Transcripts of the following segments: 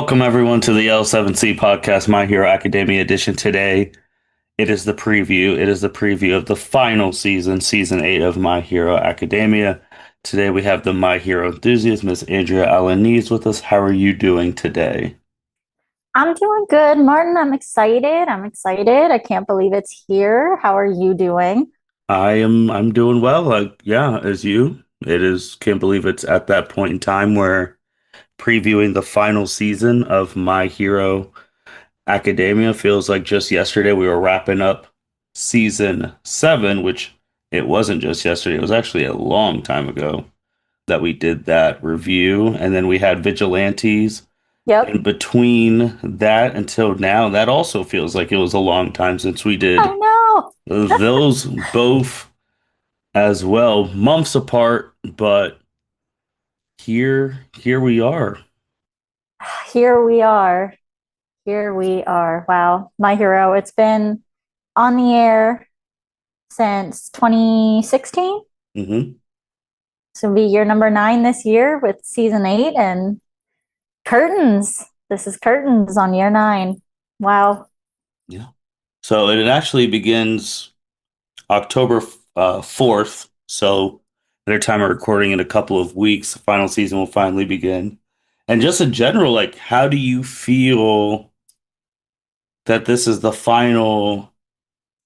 Welcome everyone to the L7C podcast, My Hero Academia edition. Today, it is the preview. It is the preview of the final season, season 8 of My Hero Academia. Today we have the My Hero enthusiast, Miss Andrea Alanis, with us. How are you doing today? I'm doing good, Martin. I'm excited. I'm excited. I can't believe it's here. How are you doing? I'm doing well. Yeah, as you. It is can't believe it's at that point in time where previewing the final season of My Hero Academia. Feels like just yesterday we were wrapping up season 7, which it wasn't just yesterday. It was actually a long time ago that we did that review. And then we had Vigilantes Yep. in between that until now. That also feels like it was a long time since we I did know. those both as well, months apart, but here we are. Here we are. Here we are. Wow. My hero. It's been on the air since 2016. Hmm. So it'll be year number 9 this year with season 8 and curtains. This is curtains on year 9. Wow. Yeah. So it actually begins October 4th. So at a time of recording in a couple of weeks, the final season will finally begin. And just in general, like, how do you feel that this is the final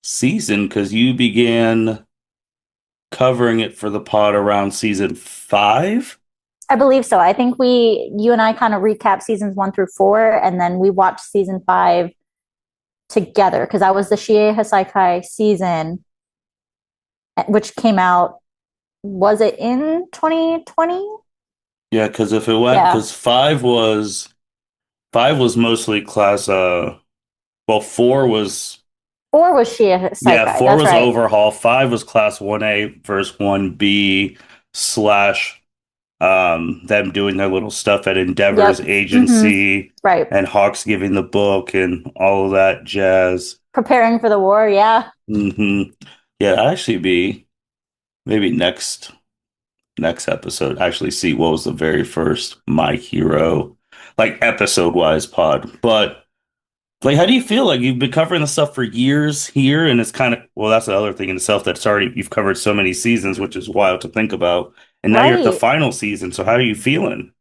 season? Because you began covering it for the pod around season 5. I believe so. I think you and I kind of recap seasons 1 through 4, and then we watched season 5 together because that was the Shie Hasaikai season, which came out, was it in 2020? Yeah, because if it went, Yeah. because five was mostly class. Well, four was. Or was Shie Yeah, Hasaikai? four That's was right. overhaul. Five was class 1A versus 1B slash them doing their little stuff at Endeavor's Yep. Hmm. agency Right. and Hawks giving the book and all of that jazz. Preparing for the war. Yeah. Hmm. Yeah, actually be maybe next episode actually see what was the very first My Hero like episode wise pod. But like, how do you feel? Like, you've been covering the stuff for years here, and it's kind of, well, that's the other thing in itself that's already, you've covered so many seasons, which is wild to think about. And now you're at the Right. final season. So how are you feeling?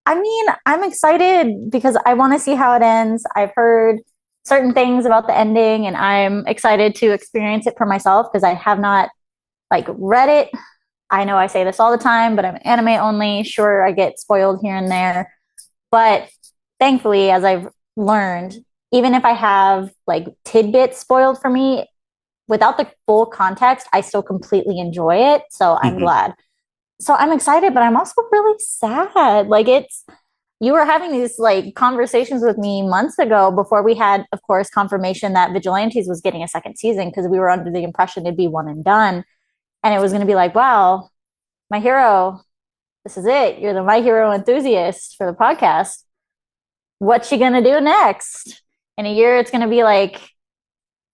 I mean, I'm excited because I want to see how it ends. I've heard certain things about the ending, and I'm excited to experience it for myself because I have not like read it. I know I say this all the time, but I'm anime only. Sure, I get spoiled here and there. But thankfully, as I've learned, even if I have like tidbits spoiled for me, without the full context, I still completely enjoy it. So I'm Hmm. glad. So I'm excited, but I'm also really sad. You were having these like conversations with me months ago before we had, of course, confirmation that Vigilantes was getting a second season because we were under the impression it'd be one and done. And it was going to be like, wow, my hero, this is it. You're the My Hero enthusiast for the podcast. What's she going to do next? In a year, it's going to be like,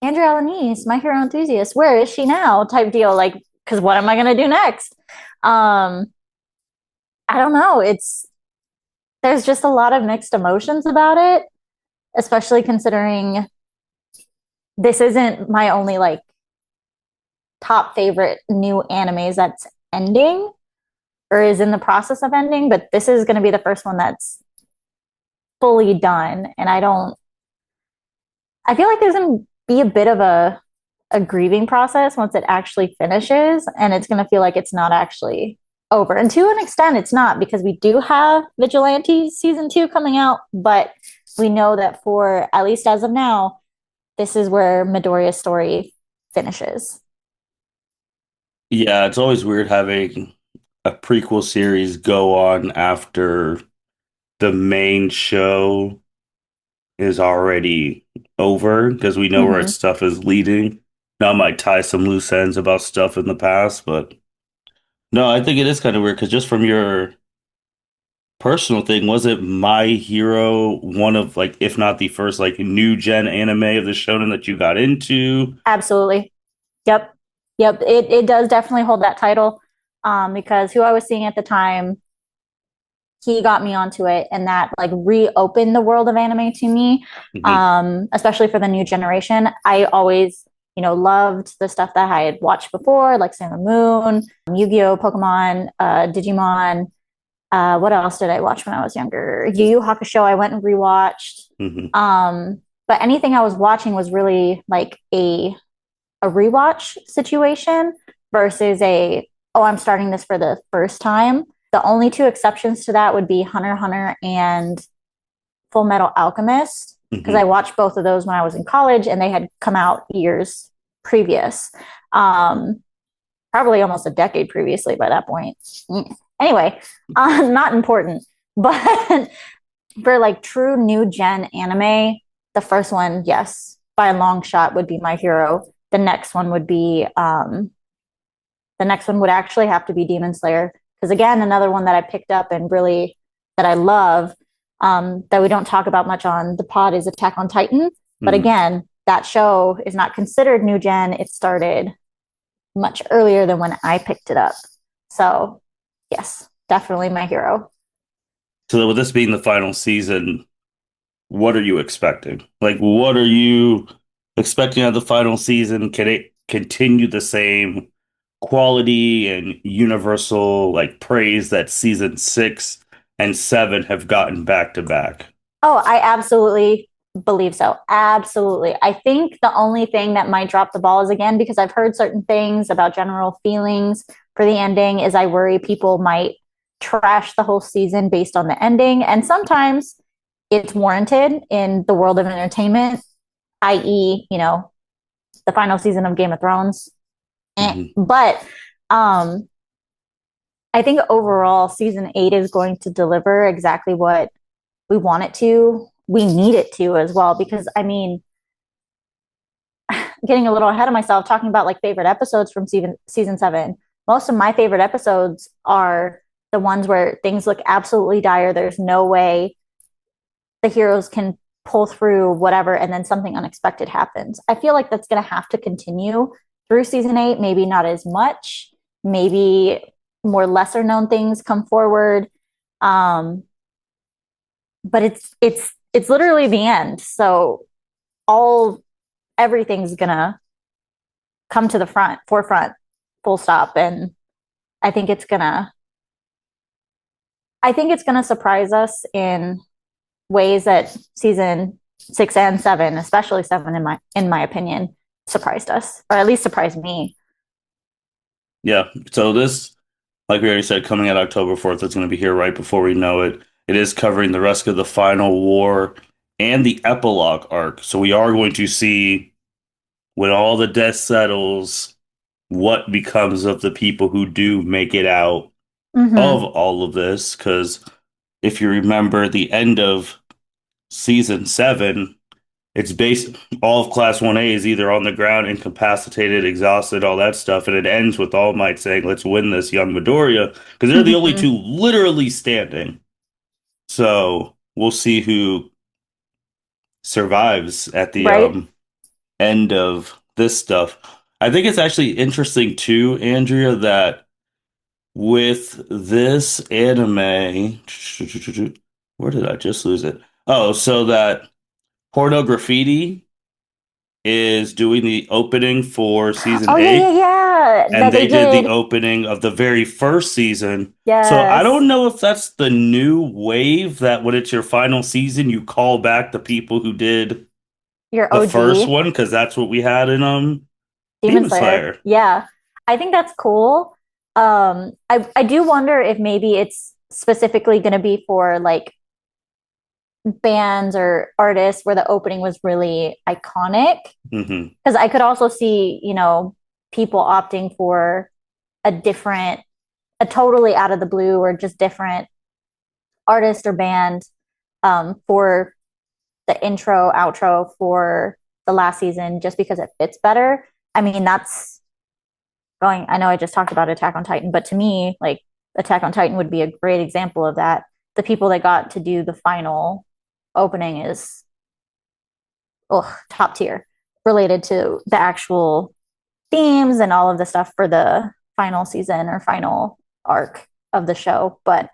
Andrea Alanis, My Hero enthusiast, where is she now? Type deal. Like, because what am I going to do next? Um, I don't know. There's just a lot of mixed emotions about it, especially considering this isn't my only like top favorite new animes that's ending or is in the process of ending, but this is going to be the first one that's fully done. And I feel like there's going to be a bit of a grieving process once it actually finishes. And it's going to feel like it's not actually over. And to an extent, it's not because we do have Vigilantes season 2 coming out, but we know that for at least as of now, this is where Midoriya's story finishes. Yeah, it's always weird having a prequel series go on after the main show is already over because we know where its Mm-hmm. stuff is leading. Now, I might tie some loose ends about stuff in the past, but no, I think it is kind of weird because just from your personal thing, was it My Hero one of like, if not the first like new gen anime of the shonen that you got into? Absolutely. Yep. Yep. It does definitely hold that title because who I was seeing at the time, he got me onto it, and that like reopened the world of anime to me, Hmm. especially for the new generation. I always, loved the stuff that I had watched before, like Sailor Moon, Yu-Gi-Oh, Pokemon, Digimon. What else did I watch when I was younger? Yu Yu Hakusho, I went and rewatched. Hmm. But anything I was watching was really like a rewatch situation versus oh, I'm starting this for the first time. The only two exceptions to that would be Hunter x Hunter and Full Metal Alchemist, because I Hmm. watched both of those when I was in college and they had come out years previous. Um, Probably almost a decade previously by that point. Anyway, not important. But for like true new gen anime, the first one, yes, by a long shot would be My Hero. The next one would actually have to be Demon Slayer. Because again, another one that I picked up and really that I love, that we don't talk about much on the pod, is Attack on Titan. But Hmm. again, that show is not considered new gen. It started much earlier than when I picked it up. So, yes, definitely My Hero. So with this being the final season, what are you expecting? Like, what are you expecting out of the final season? Can it continue the same quality and universal like praise that season 6 and 7 have gotten back to back? Oh, I absolutely believe so. Absolutely. I think the only thing that might drop the ball is, again, because I've heard certain things about general feelings for the ending, is I worry people might trash the whole season based on the ending. And sometimes it's warranted in the world of entertainment, i.e., the final season of Game of Thrones. Hmm. But um, I think overall, season 8 is going to deliver exactly what we want it to. We need it to as well, because I mean, getting a little ahead of myself talking about like favorite episodes from season 7. Most of my favorite episodes are the ones where things look absolutely dire. There's no way the heroes can pull through whatever, and then something unexpected happens. I feel like that's going to have to continue through season 8. Maybe not as much. Maybe more lesser known things come forward. Um, but it's literally the end. So all everything's gonna come to the forefront, full stop. And I think it's gonna I think it's gonna surprise us in ways that season 6 and 7, especially 7 in my opinion, surprised us, or at least surprised me. Yeah. So this, like we already said, coming out October 4th, it's going to be here right before we know it. It is covering the rest of the final war and the epilogue arc. So we are going to see when all the dust settles, what becomes of the people who do make it out of Mm-hmm. all of this. Because if you remember the end of season 7, it's based all of Class 1A is either on the ground, incapacitated, exhausted, all that stuff, and it ends with All Might saying, "Let's win this, young Midoriya," because they're the only Mm-hmm. two literally standing. So we'll see who survives at the Right. end of this stuff. I think it's actually interesting too, Andrea, that with this anime, where did I just lose it? Oh, so that Porno Graffiti is doing the opening for season Oh yeah, yeah, 8, yeah, and that they they did the did. opening of the very first season. So I Yes. don't know if that's the new wave that when it's your final season, you call back the people who did Your the first OG one, because that's what we had in Demon Demon Slayer. Slayer. Yeah. I think that's cool. I do wonder if maybe it's specifically going to be for like bands or artists where the opening was really iconic. Hmm. Because I could also see, people opting for a totally out of the blue or just different artist or band, for the intro, outro for the last season, just because it fits better. I mean, I know I just talked about Attack on Titan, but to me, like, Attack on Titan would be a great example of that. The people that got to do the final opening is, oh, top tier, related to the actual themes and all of the stuff for the final season or final arc of the show. But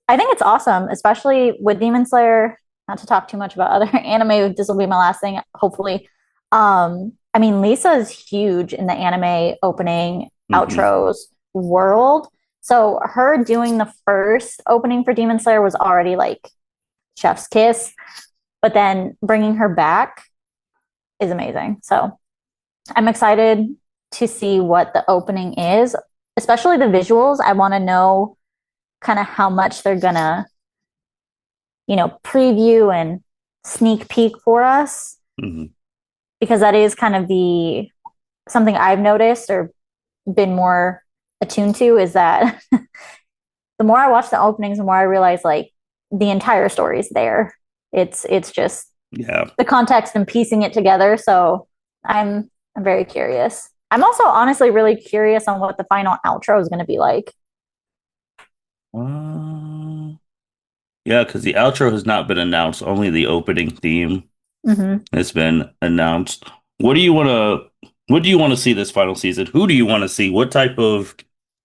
I think it's awesome, especially with Demon Slayer. Not to talk too much about other anime, this will be my last thing, hopefully. I mean, Lisa is huge in the anime opening Hmm. outros world. So her doing the first opening for Demon Slayer was already like chef's kiss, but then bringing her back is amazing. So I'm excited to see what the opening is, especially the visuals. I want to know kind of how much they're gonna, preview and sneak peek for us Hmm. because that is kind of the something I've noticed or been more attuned to is that the more I watch the openings, the more I realize like the entire story is there. It's just Yeah. the context and piecing it together. So I'm very curious. I'm also honestly really curious on what the final outro is going to be like. Uh, yeah, because the outro has not been announced. Only the opening theme Mm-hmm. has been announced. What do you want to see this final season? Who do you want to see? What type of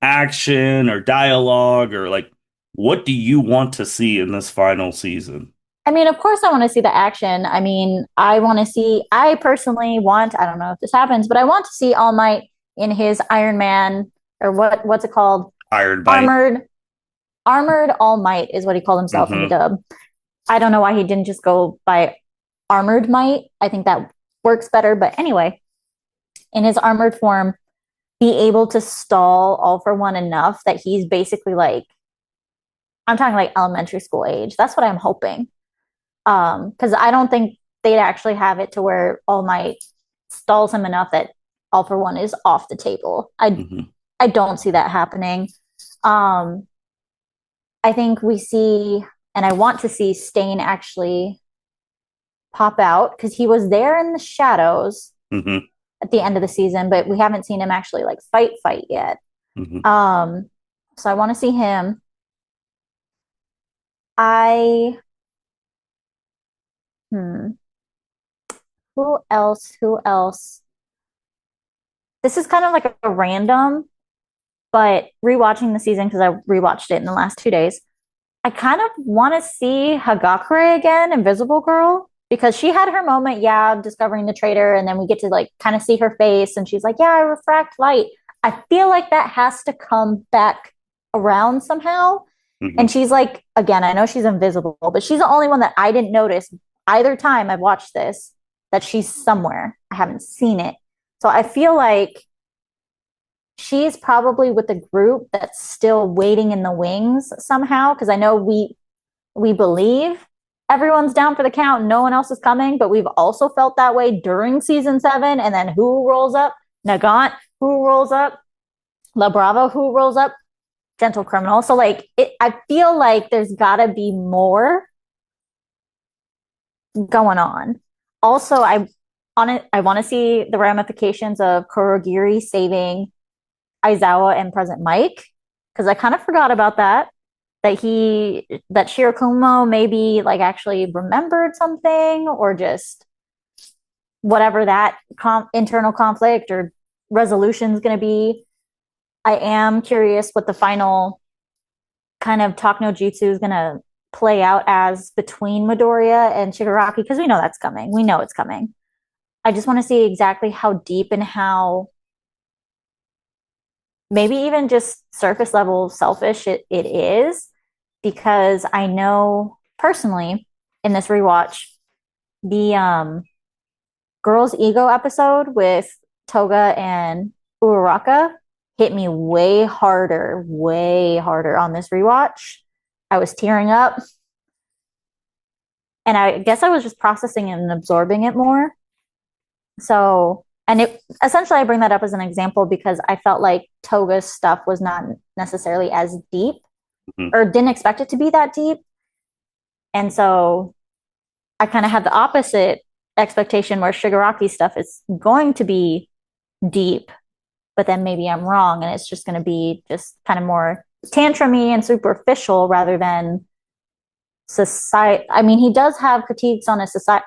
action or dialogue or like what do you want to see in this final season? I mean, of course, I want to see the action. I mean, I personally want, I don't know if this happens, but I want to see All Might in his Iron Man or what's it called? Iron Bite. Armored, Armored All Might is what he called himself in the Hmm. dub. I don't know why he didn't just go by Armored Might. I think that works better. But anyway, in his armored form, be able to stall All for One enough that he's basically like, I'm talking like elementary school age. That's what I'm hoping. Because I don't think they'd actually have it to where All Might stalls him enough that All for One is off the table. Hmm. I don't see that happening. Um, I think we see, and I want to see Stain actually pop out because he was there in the shadows Hmm. at the end of the season, but we haven't seen him actually like fight yet. Hmm. Um, so I want to see him. I hmm, who else? Who else? This is kind of like a random, but rewatching the season because I rewatched it in the last 2 days. I kind of want to see Hagakure again, Invisible Girl, because she had her moment, yeah, discovering the traitor, and then we get to like kind of see her face, and she's like, "Yeah, I refract light." I feel like that has to come back around somehow. Hmm. And she's like, again, I know she's invisible, but she's the only one that I didn't notice either time I've watched this that she's somewhere. I haven't seen it. So I feel like she's probably with the group that's still waiting in the wings somehow because I know we believe everyone's down for the count and no one else is coming, but we've also felt that way during season 7 and then who rolls up? Nagant, who rolls up? La Brava, who rolls up? Gentle Criminal. So like I feel like there's got to be more going on. Also, I want to see the ramifications of Kurogiri saving Aizawa and Present Mike because I kind of forgot about that. That Shirakumo maybe like actually remembered something or just whatever that internal conflict or resolution is going to be. I am curious what the final kind of talk no jutsu is going to play out as between Midoriya and Shigaraki because we know that's coming. We know it's coming. I just want to see exactly how deep and how maybe even just surface level selfish it is because I know personally in this rewatch the girls ego episode with Toga and Uraraka hit me way harder on this rewatch. I was tearing up and I guess I was just processing and absorbing it more. So, and it essentially I bring that up as an example because I felt like Toga's stuff was not necessarily as deep Hmm. or didn't expect it to be that deep. And so I kind of had the opposite expectation where Shigaraki stuff is going to be deep, but then maybe I'm wrong and it's just going to be just kind of more tantrumy and superficial rather than society. I mean, he does have critiques on a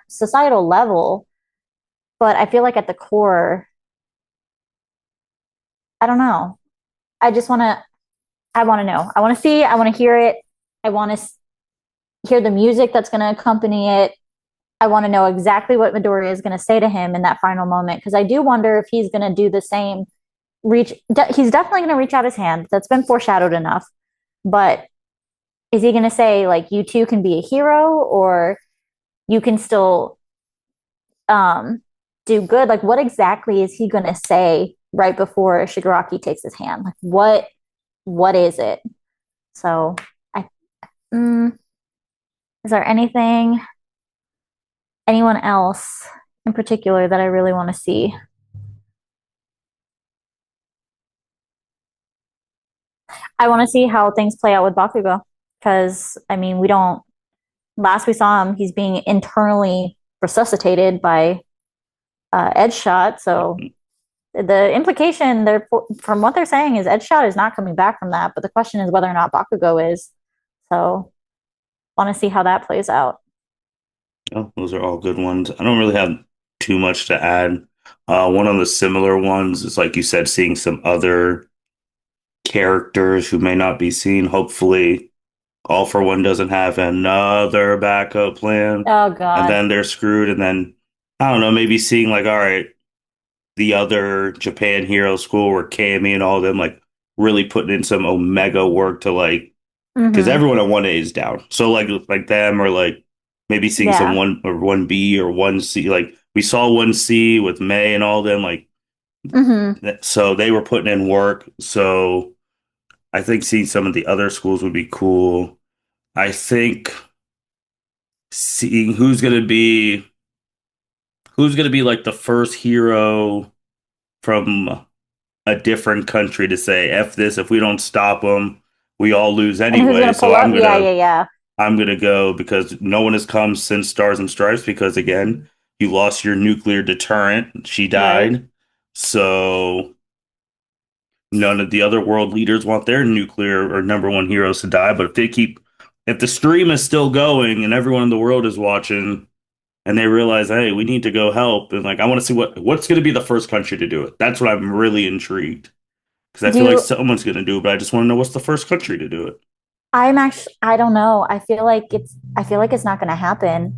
societal level, but I feel like at the core, I don't know. I just want to, I want to know. I want to see, I want to hear it. I want to hear the music that's going to accompany it. I want to know exactly what Midoriya is going to say to him in that final moment because I do wonder if he's going to do the same. He's definitely going to reach out his hand. That's been foreshadowed enough. But is he going to say like you too can be a hero, or you can still do good? Like, what exactly is he going to say right before Shigaraki takes his hand? Like, what is it? So, I mm, is there anyone else in particular that I really want to see? I want to see how things play out with Bakugo because I mean, we don't. Last we saw him, he's being internally resuscitated by Edge Shot. So the implication there, from what they're saying, is Edge Shot is not coming back from that. But the question is whether or not Bakugo is. So want to see how that plays out. Oh, those are all good ones. I don't really have too much to add. One of the similar ones is like you said, seeing some other characters who may not be seen. Hopefully, All for One doesn't have another backup plan, Oh and God. then they're screwed. And then I don't know, maybe seeing like, all right, the other Japan Hero School where Cammy and all of them like really putting in some Omega work to like because Mm-hmm. everyone at 1A is down. So like them or like maybe seeing some Yeah. 1B or 1C. Like we saw 1C with May and all them. Like Mm-hmm. so they were putting in work. So I think seeing some of the other schools would be cool. I think seeing who's gonna be like the first hero from a different country to say F this if we don't stop them, we all lose And who's anyway. gonna So pull up? Yeah, yeah, yeah. I'm gonna go because no one has come since Stars and Stripes because again, you lost your nuclear deterrent. She Right. died. So none of the other world leaders want their nuclear or number one heroes to die. But if the stream is still going and everyone in the world is watching and they realize, hey, we need to go help, and like I want to see what's gonna be the first country to do it. That's what I'm really intrigued because I Do feel like you, someone's gonna do it, but I just want to know what's the first country to do it. I don't know. I feel like it's not going to happen.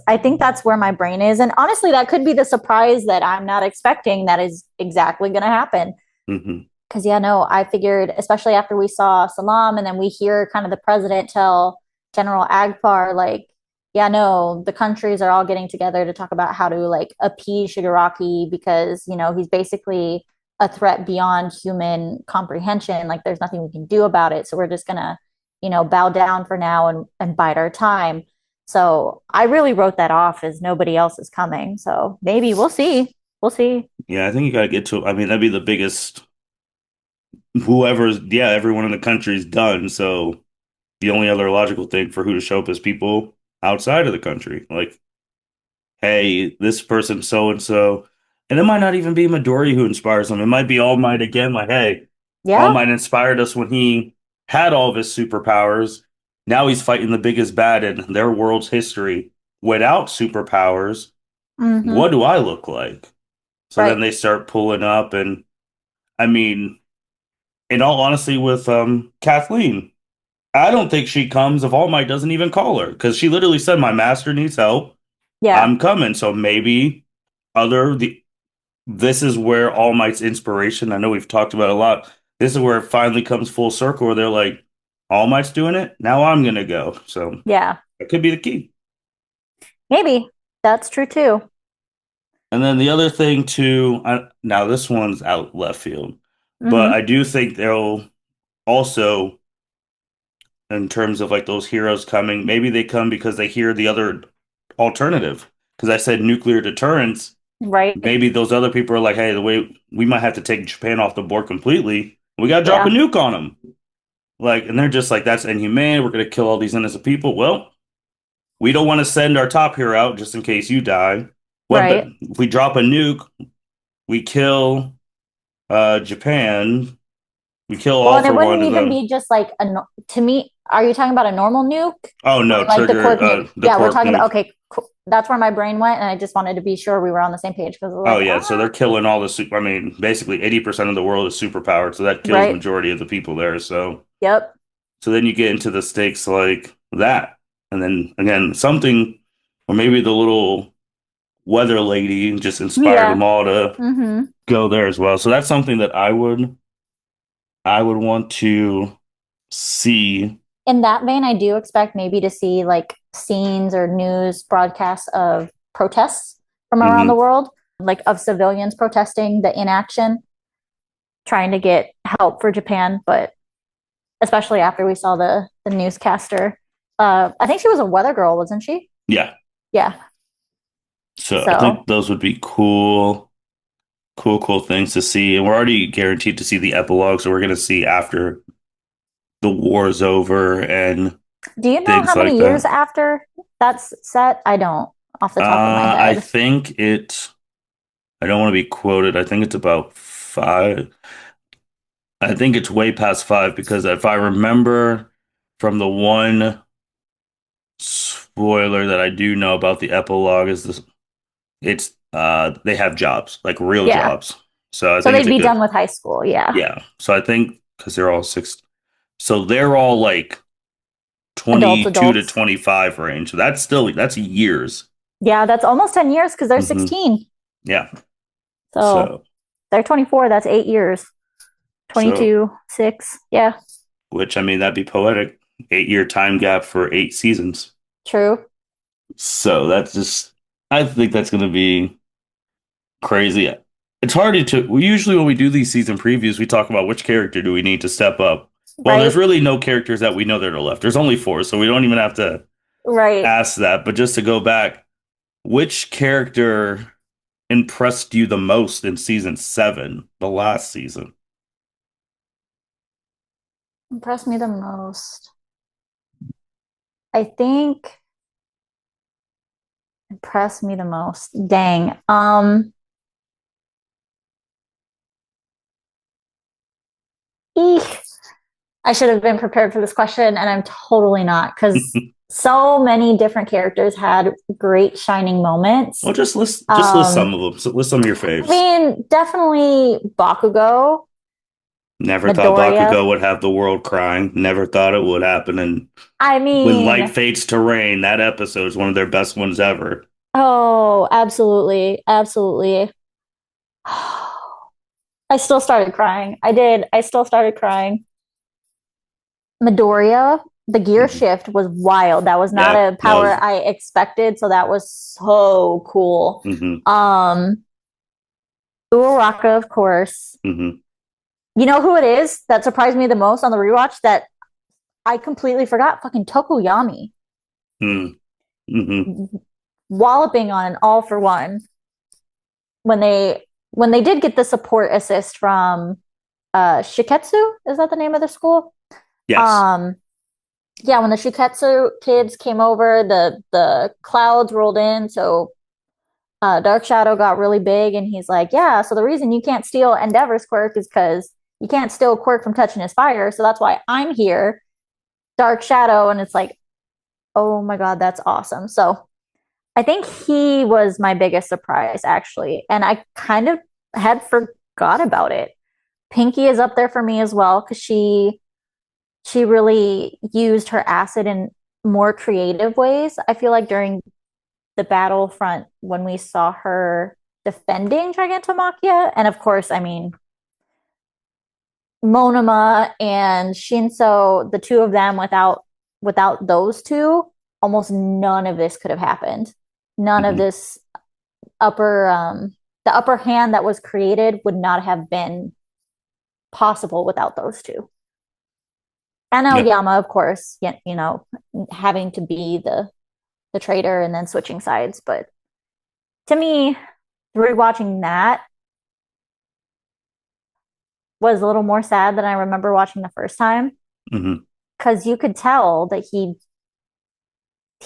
I think that's where my brain is. And honestly, that could be the surprise that I'm not expecting that is exactly going to happen. Hmm. Because, yeah, no, I figured, especially after we saw Salam and then we hear kind of the president tell General Agpar, like, yeah, no, the countries are all getting together to talk about how to like appease Shigaraki because, he's basically a threat beyond human comprehension. Like, there's nothing we can do about it. So we're just going to, bow down for now and bide our time. So I really wrote that off as nobody else is coming. So maybe we'll see. We'll see. Yeah, I think you gotta get to. I mean, that'd be the biggest. Whoever's, yeah, everyone in the country is done. So the only other logical thing for who to show up is people outside of the country. Like, hey, this person so and so, and it might not even be Midori who inspires them. It might be All Might again. Like, hey, All Yeah. Might inspired us when he had all of his superpowers. Now he's fighting the biggest bad in their world's history without superpowers. Mm-hmm. What do I look like? So then Right. they start pulling up, and I mean, in all honesty, with Kathleen. I don't think she comes if All Might doesn't even call her because she literally said, "My master needs help. Yeah. I'm coming." So maybe other the this is where All Might's inspiration. I know we've talked about it a lot. This is where it finally comes full circle where they're like, "All Might's doing it. Now I'm gonna go." So Yeah. that could be the key. Maybe that's true too. And then the other thing too. Now this one's out left field, but Mm-hmm. I do think they'll also in terms of like those heroes coming. Maybe they come because they hear the other alternative. Because I said nuclear deterrence. Right. Maybe those other people are like, hey, the way we might have to take Japan off the board completely. We got to drop a Yeah. nuke on them. Like, and they're just like, that's inhumane. We're going to kill all these innocent people. Well, we don't want to send our top hero out just in case you die. What, but Right. if we drop a nuke, we kill Japan. We kill Well, all and it for one wouldn't of even them. be just like to me. Are you talking about a normal nuke Oh or no, like the trigger cork nuke? the Yeah, we're corp talking about. nuke. Okay, cool. That's where my brain went, and I just wanted to be sure we were on the same page because I was Oh like, yeah, so ah, they're killing all the super. I mean, basically 80% of the world is superpowered, so that kills right. majority of the people there. So Yep. So then you get into the stakes like that. And then again, something, or maybe the little weather lady just inspired Yeah. them all to Hmm. go there as well. So that's something that I would want to see. In that vein, I do expect maybe to see like scenes or news broadcasts of protests from around the Hmm. world, like of civilians protesting the inaction, trying to get help for Japan, but especially after we saw the newscaster. I think she was a weather girl, wasn't she? Yeah. Yeah. So I think So those would be cool things to see. And we're already guaranteed to see the epilogue. So we're going to see after the war is over and do you know things how like many years that. after that's set? I don't off the top of my I head. think I don't want to be quoted. I think it's about 5. I think it's way past 5 because if I remember from the one spoiler that I do know about the epilogue is this, it's they have jobs, like real Yeah. jobs. So I So think it's they'd a be good, done with high school. Yeah. yeah. So I think because they're all six, so they're all like Adults, 22 to adults. 25 range. So that's years. Yeah, that's almost 10 years because they're Hmm. 16. Yeah. So So they're 24. That's 8 years. so 22, 6. Yeah, which I mean that'd be poetic. 8-year time gap for 8 seasons. true. So that's just I think that's gonna be crazy. It's hard to we usually when we do these season previews, we talk about which character do we need to step up. Well, there's Right. really no characters that we know that are left. There's only 4, so we don't even have to Right. ask that. But just to go back, which character impressed you the most in season 7, the last season? Impressed me the most. I think impressed me the most. Dang. Eek. I should have been prepared for this question, and I'm totally not because so many different characters had great shining moments. Well, just list some Um, of them. So list some of your I faves. mean, definitely Bakugo, Never thought Midoriya. Bakugo would have the world crying. Never thought it would happen. And I when light mean, fades to rain, that episode is one of their best ones ever. oh, absolutely, absolutely. I still started crying. I did. I still started crying. Midoriya, the gear Hmm. shift was wild. That was not Yeah, a that power was. I expected, so that was so cool. Hmm. Um, Uraraka, of course. Hmm. You know who it is that surprised me the most on the rewatch that I completely forgot? Fucking Tokoyami Hmm. Hmm. walloping on an all for one when they did get the support assist from Shiketsu, is that the name of the school? Yes. Um yeah, when the Shiketsu kids came over, the clouds rolled in, so Dark Shadow got really big, and he's like, "Yeah, so the reason you can't steal Endeavor's quirk is because you can't steal quirk from touching his fire, so that's why I'm here, Dark Shadow." And it's like, oh my god, that's awesome. So I think he was my biggest surprise, actually, and I kind of had forgot about it. Pinky is up there for me as well because she really used her acid in more creative ways. I feel like during the battlefront when we saw her defending Gigantomachia, and of course, I mean Monoma and Shinso, the two of them without those two, almost none of this could have happened. None of Hmm. this upper the upper hand that was created would not have been possible without those two. And Yeah. Aoyama, of course, you know, having to be the traitor and then switching sides. But to me, rewatching that was a little more sad than I remember watching the first time Hmm. because you could tell that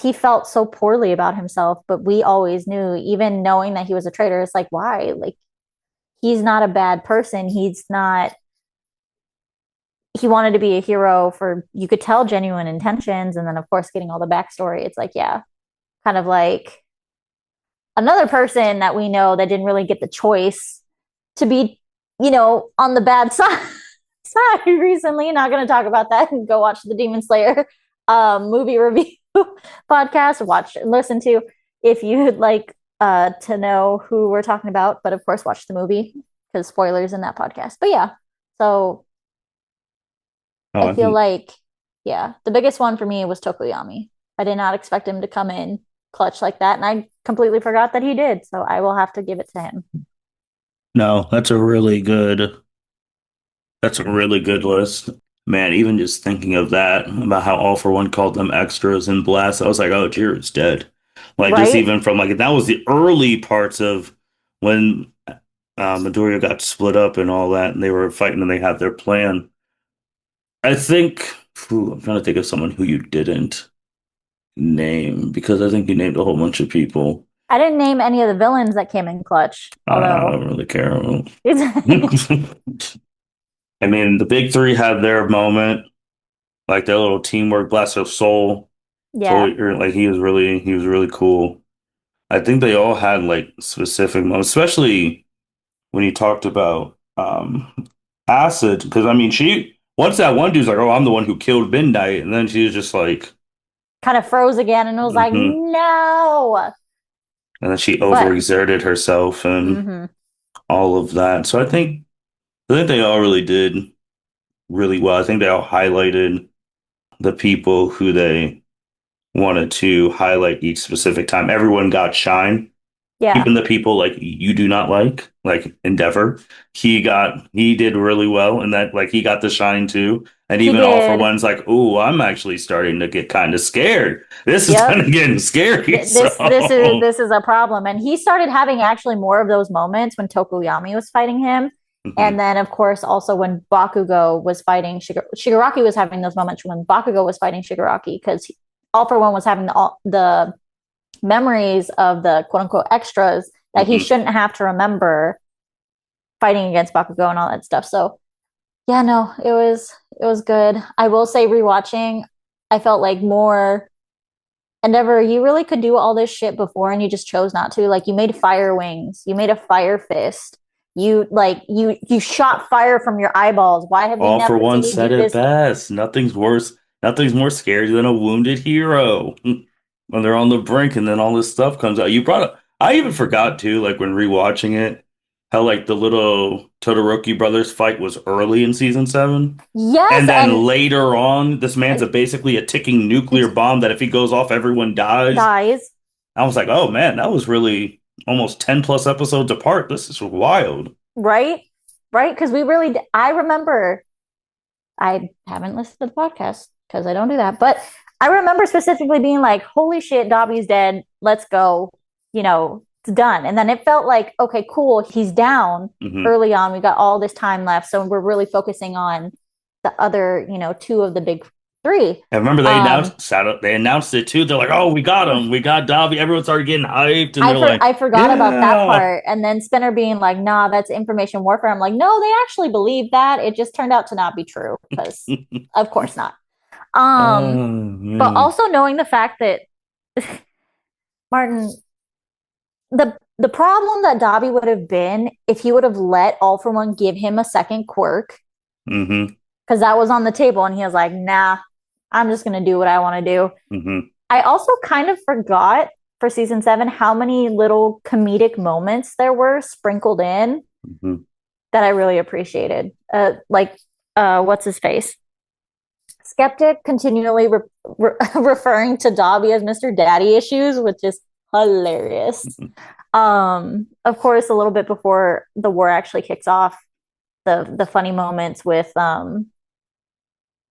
he felt so poorly about himself, but we always knew, even knowing that he was a traitor, it's like, why? Like, he's not a bad person. He's not, he wanted to be a hero for, you could tell genuine intentions. And then, of course, getting all the backstory, it's like, yeah, kind of like another person that we know that didn't really get the choice to be, on the bad side, recently, not going to talk about that, and go watch the Demon Slayer movie review podcast. Watch, listen to if you'd like to know who we're talking about. But of course, watch the movie because spoilers in that podcast. But yeah, so Oh, I I feel think like, yeah, the biggest one for me was Tokoyami. I did not expect him to come in clutch like that, and I completely forgot that he did. So I will have to give it to him. no, that's a really good list. Man, even just thinking of that, about how All for One called them extras in Blast, I was like, oh, Jiren's dead. Like, just Right? even from like, that was the early parts of when Midoriya got split up and all that, and they were fighting and they had their plan. I think, I'm trying to think of someone who you didn't name because I think you named a whole bunch of people. I didn't name any of the villains that came in clutch, I although don't really care. it's I mean, the big three had their moment, like their little teamwork, Blast of Soul. yeah, Like he was really cool. I think they all had like specific moments, especially when you talked about Acid, because I mean, she once that one dude's like, "Oh, I'm the one who killed Midnight," and then she was just like, kind of froze again and was like, mm-hmm. no. And then she But overexerted herself and mm-hmm. all of that. So I think they all really did really well. I think they all highlighted the people who they wanted to highlight each specific time. Everyone got shine. Yeah, Even the people like you do not like Endeavor, he did really well in that like he got the shine too. And he even All for did. One's like, oh, I'm actually starting to get kind of scared. This is kind Yep. of getting scary. So This is a problem. And he started having actually more of those moments when Tokuyami was fighting him. And mhm, then, of course, also when Bakugo was fighting Shigaraki was having those moments when Bakugo was fighting Shigaraki because All for One was having the memories of the quote unquote extras that he mhm. shouldn't have to remember fighting against Bakugo and all that stuff. So yeah, no, it was good. I will say rewatching, I felt like more Endeavor, you really could do all this shit before and you just chose not to. Like you made fire wings, you made a fire fist. You shot fire from your eyeballs. Why have we All for never One seen you said do it this? best. Nothing's more scary than a wounded hero. When they're on the brink and then all this stuff comes out. I even forgot too, like when rewatching it, how like the little Todoroki brothers fight was early in season 7. Yes, And then and later on, this man's basically a ticking nuclear bomb that if he goes off, everyone dies. dies. I was like, oh man, that was really almost 10 plus episodes apart. This is wild. Right? Right? Because I remember, I haven't listened to the podcast because I don't do that, but I remember specifically being like, holy shit, Dobby's dead. Let's go. It's done. And then it felt like, okay, cool. He's down Hmm. early on. We got all this time left. So we're really focusing on the other, two of the big three. I remember Um, they announced it too. They're like, "Oh, we got him. We got Dobby." Everyone started getting hyped, and they're like, I forgot about that "Yeah." part. And then Spinner being like, nah, that's information warfare. I'm like, no, they actually believe that. It just turned out to not be true because of course not. Um, Oh but man. also knowing the fact that Martin, the problem that Dobby would have been if he would have let All for One give him a second quirk, Hmm. because that was on the table, and he was like, nah, I'm just gonna do what I want to do. Hmm. I also kind of forgot for season 7 how many little comedic moments there were sprinkled in Hmm. that I really appreciated. What's his face? Skeptic continually referring to Dobby as Mr. Daddy Issues, which is hilarious. Of course, a little bit before the war actually kicks off, the funny moments with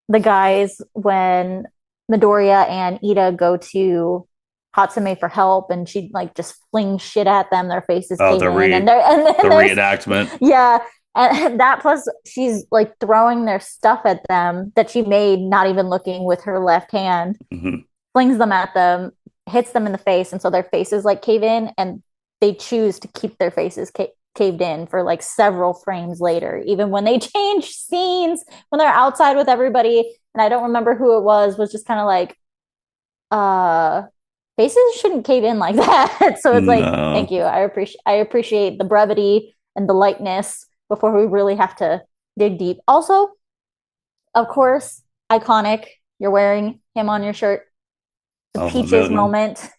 the guys when Midoriya and Ida go to Hatsume for help, and she like just flings shit at them. Their faces Oh, cave in, and then the there's reenactment. yeah, and that plus she's like throwing their stuff at them that she made, not even looking with her left hand, Hmm. flings them at them, hits them in the face, and so their faces like cave in, and they choose to keep their faces caved in for like several frames later, even when they change scenes when they're outside with everybody. And I don't remember who it was just kind of like, uh, faces shouldn't cave in like that. So it's like, thank No. you. I appreciate the brevity and the lightness before we really have to dig deep. Also, of course, iconic. You're wearing him on your shirt. The Oh, a Peaches million. moment.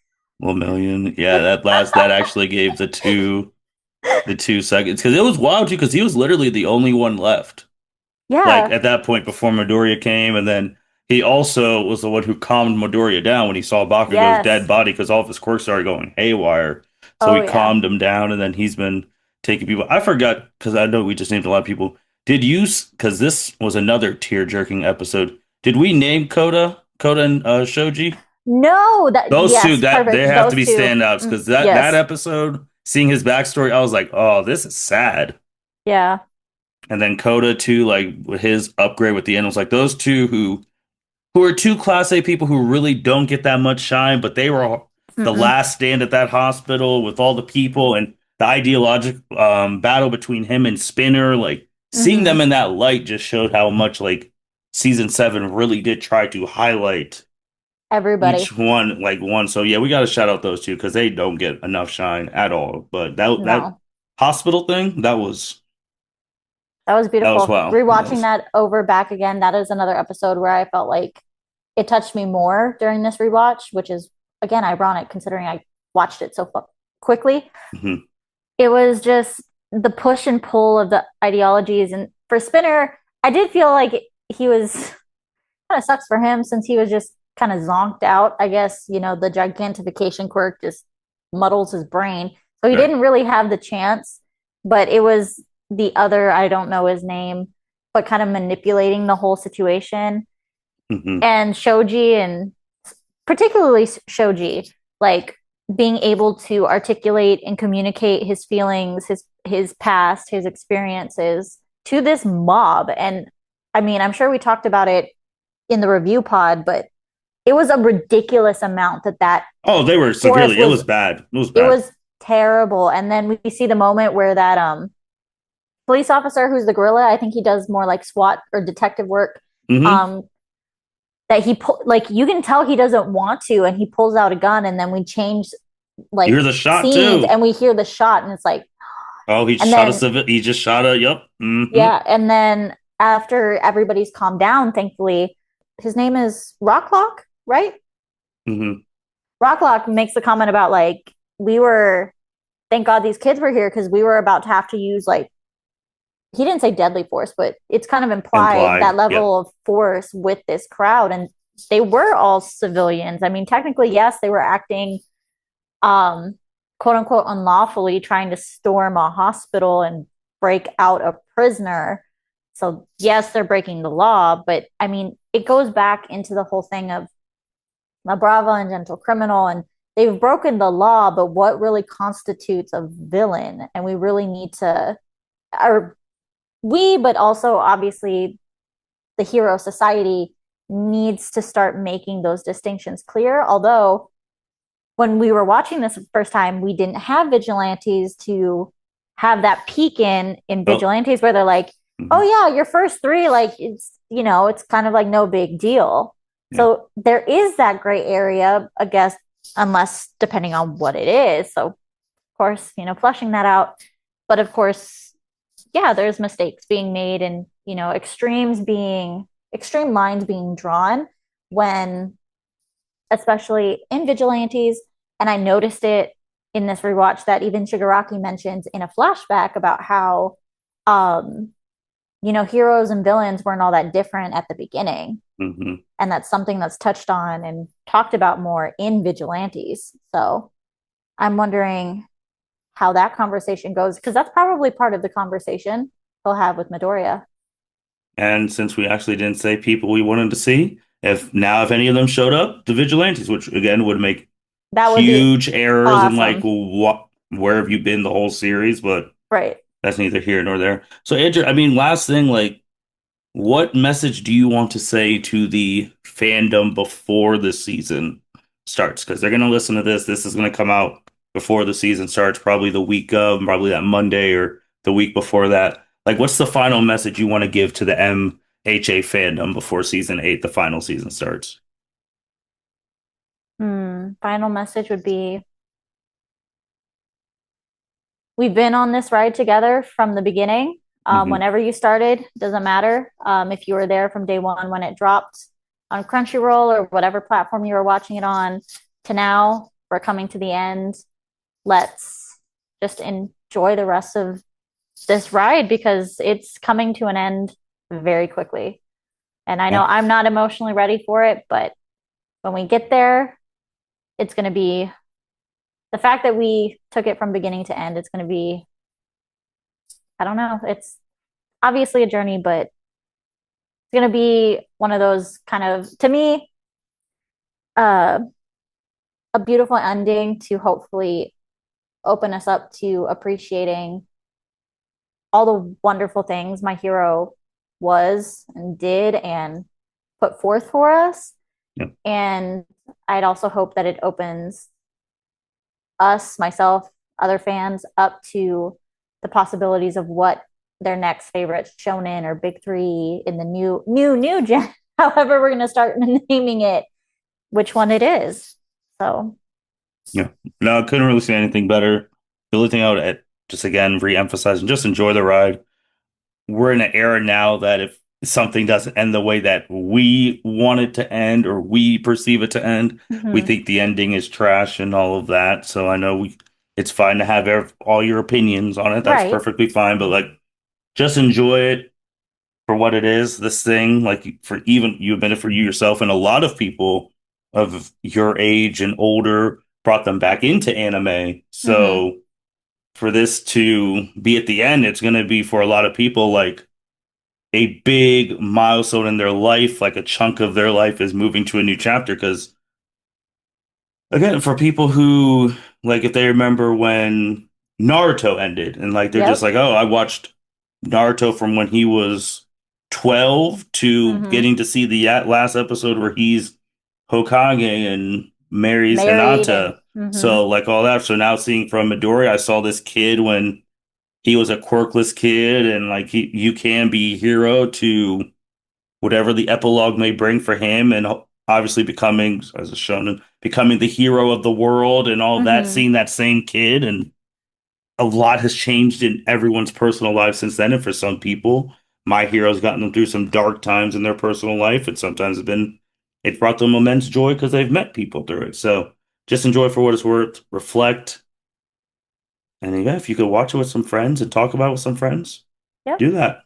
Well, million. Yeah, that actually gave the 2 seconds because it was wild too because he was literally the only one left. Like Yeah. at that point before Midoriya came, and then he also was the one who calmed Midoriya down when he saw Bakugo's dead Yes. body because all of his quirks started going haywire. So Oh he yeah. calmed him down, and then he's been taking people. I forgot because I know we just named a lot of people. Did you? Because this was another tear jerking episode. Did we name Koda and Shoji? No, that Those two yes, that they perfect. have to Those be two. standouts because that Yes. episode, seeing his backstory, I was like, oh, this is sad. Yeah. And then Coda too, like with his upgrade with the end was like those two who are two class A people who really don't get that much shine, but they were the Mm-mm. last stand at that hospital with all the people and the ideologic battle between him and Spinner. Like seeing them Mm-hmm. in that light just showed how much like season 7 really did try to highlight Everybody. each one like one. So yeah, we got to shout out those two because they don't get enough shine at all. But that No. hospital thing That was that was beautiful. wow. That Rewatching was that over back again, that is another episode where I felt like it touched me more during this rewatch, which is again ironic considering I watched it so quickly. mhm. It was just the push and pull of the ideologies. And for Spinner, I did feel like he was kind of sucks for him since he was just kind of zonked out. I guess, the gigantification quirk just muddles his brain. So he Right. didn't really have the chance, but it was the other, I don't know his name, but kind of manipulating the whole situation. Hmm. And Shoji, and particularly Shoji, like being able to articulate and communicate his feelings, his past, his experiences to this mob. And I mean, I'm sure we talked about it in the review pod, but it was a ridiculous amount that Oh, they were force severely. It was. was bad. It was It bad. was terrible. And then we see the moment where that police officer, who's the gorilla, I think he does more like SWAT or detective work. Hmm. Um, that like you can tell he doesn't want to, and he pulls out a gun, and then we change You hear like the shot scenes, too. and we hear the shot, and it's like, Oh, he and shot a then civil. He just shot a. Yep. Hmm. yeah, and then after everybody's calmed down, thankfully, his name is Rocklock, right? Hmm. Rocklock makes the comment about like we were, thank God these kids were here because we were about to have to use like, he didn't say deadly force, but it's kind of implied that Implied. Yep. level of force with this crowd, and they were all civilians. I mean, technically, yes, they were acting um quote unquote unlawfully trying to storm a hospital and break out a prisoner. So yes, they're breaking the law, but I mean, it goes back into the whole thing of La Brava and Gentle Criminal, and they've broken the law, but what really constitutes a villain? And we really need to, or but also obviously the hero society needs to start making those distinctions clear. Although when we were watching this the first time, we didn't have vigilantes to have that peek in Oh. vigilantes where they're like, oh Hmm. yeah, your first three, like it's kind of like no big deal. Yeah. So there is that gray area, I guess, unless depending on what it is. So of course, flushing that out. But of course, yeah, there's mistakes being made, and extreme lines being drawn when, especially in vigilantes. And I noticed it in this rewatch that even Shigaraki mentions in a flashback about how, um, heroes and villains weren't all that different at the beginning. Hmm. And that's something that's touched on and talked about more in vigilantes. So I'm wondering how that conversation goes, because that's probably part of the conversation he'll have with Midoriya. And since we actually didn't say people we wanted to see, if any of them showed up, the vigilantes, which again would make That would be huge errors in like awesome. what where have you been the whole series, but Right. that's neither here nor there. So Andrew, I mean, last thing, like what message do you want to say to the fandom before the season starts? Because they're going to listen to this. This is going to come out before the season starts, probably the week of, probably that Monday or the week before that. Like, what's the final message you want to give to the MHA fandom before season 8, the final season starts? Final message would be, we've been on this ride together from the beginning. Hmm. Whenever you started, doesn't matter. If you were there from day one when it dropped on Crunchyroll or whatever platform you were watching it on, to now, we're coming to the end. Let's just enjoy the rest of this ride because it's coming to an end very quickly. And I know Yeah. I'm not emotionally ready for it, but when we get there, it's going to be the fact that we took it from beginning to end. It's going to be, I don't know, it's obviously a journey, but it's going to be one of those kind of, to me, uh, a beautiful ending to hopefully open us up to appreciating all the wonderful things my hero was and did and put forth for us. Yeah. And I'd also hope that it opens us, myself, other fans up to the possibilities of what their next favorite shonen or big three in the new gen, however we're going to start naming it, which one it is. So, Yeah. No, I couldn't really say anything better. The only thing I would just again re-emphasize and just enjoy the ride. We're in an era now that if something doesn't end the way that we want it to end or we perceive it to end, we mm-hmm. think the ending is trash and all of that. So I know it's fine to have all your opinions on it. That's Right. perfectly fine, but like just enjoy it for what it is. This thing, like for even you admit it for you yourself, and a lot of people of your age and older brought them back into anime. Mm-hmm. So for this to be at the end, it's going to be for a lot of people like a big milestone in their life, like a chunk of their life is moving to a new chapter. Because again, for people who like, if they remember when Naruto ended, and like they're just Yep. like, oh, I watched Naruto from when he was 12 to Mm-hmm. getting to see the last episode where he's Hokage and marries Married and Hinata. mm-hmm. So like all that. So now seeing from Midori, I saw this kid when he was a quirkless kid, and like you can be hero to whatever the epilogue may bring for him, and obviously becoming, as a shonen, becoming the hero of the world and all that, Mm-hmm. seeing that same kid. And a lot has changed in everyone's personal life since then. And for some people, my hero's gotten them through some dark times in their personal life. And sometimes it brought them immense joy because they've met people through it. So just enjoy for what it's worth, reflect. And yeah, if you could watch it with some friends and talk about it with some friends, Yep. do that.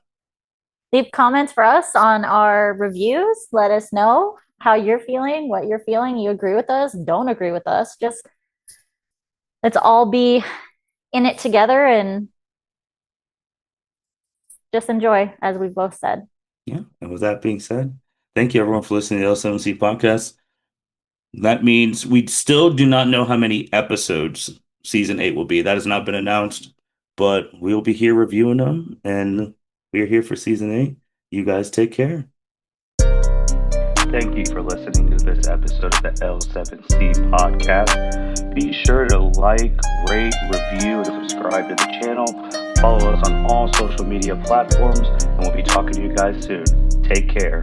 Leave comments for us on our reviews. Let us know how you're feeling, what you're feeling. You agree with us, don't agree with us. Just let's all be in it together and just enjoy, as we've both said. Yeah. And with that being said, thank you everyone for listening to the L7C podcast. That means we still do not know how many episodes season 8 will be. That has not been announced, but we'll be here reviewing them, and we're here for season 8. You guys take care. Thank you for listening to this episode of the L7C podcast. Be sure to like, rate, review, and subscribe to the channel. Follow us on all social media platforms, and we'll be talking to you guys soon. Take care.